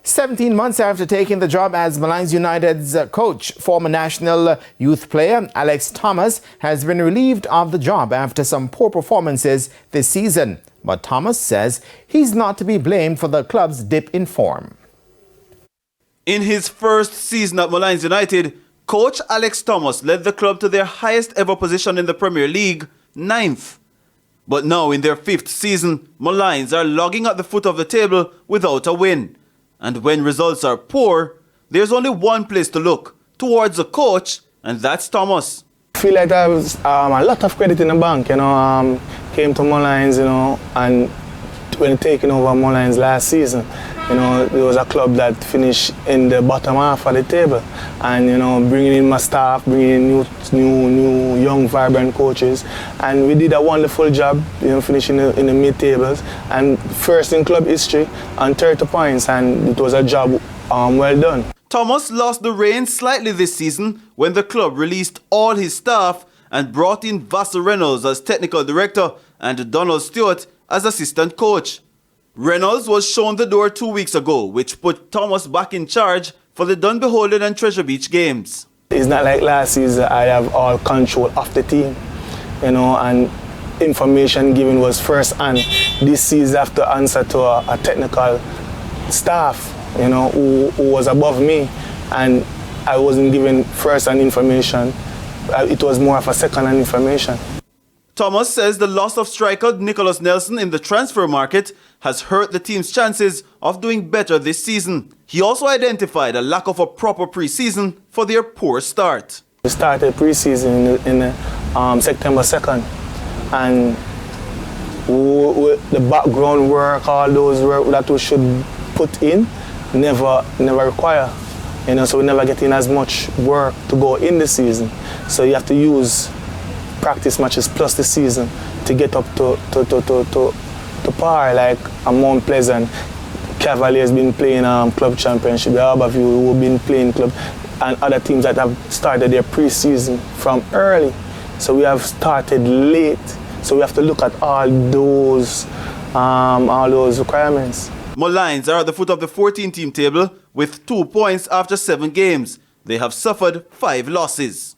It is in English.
17 months after taking the job as Molynes United's coach, former national youth player Alex Thomas has been relieved of the job after some poor performances this season. But Thomas says he's not to be blamed for the club's dip in form. In his first season at Molynes United, coach Alex Thomas led the club to their highest ever position in the Premier League, 9th. But now in their 5th season, Molynes are logging at the foot of the table without a win. And when results are poor, there's only one place to look, towards the coach, and that's Thomas. I feel like there was a lot of credit in the bank, came to Molynes, and when taking over Molynes last season, there was a club that finished in the bottom half of the table, and bringing in my staff, bringing in new young, vibrant coaches, and we did a wonderful job, finishing in the mid-tables and first in club history on 30 points, and it was a job well done. Thomas lost the reins slightly this season when the club released all his staff and brought in Vassar Reynolds as technical director and Donald Stewart as assistant coach. Reynolds was shown the door 2 weeks ago, which put Thomas back in charge for the Dunbeholden and Treasure Beach games. It's not like last season I have all control of the team, and information given was first hand. This season I have to answer to a technical staff, who was above me, and I wasn't given first hand information. It was more of a second hand information. Thomas says the loss of striker Nicholas Nelson in the transfer market has hurt the team's chances of doing better this season. He also identified a lack of a proper pre-season for their poor start. We started pre-season in September 2nd, and the background work, all those work that we should put in, never require. So we never get in as much work to go in the season. So you have to use practice matches plus the season to get up to par, like Mount Pleasant. Cavaliers been playing club championship, the Harbourview who have been playing club, and other teams that have started their pre-season from early. So we have started late. So we have to look at all those requirements. Molynes are at the foot of the 14-team table with 2 points after 7 games. They have suffered 5 losses.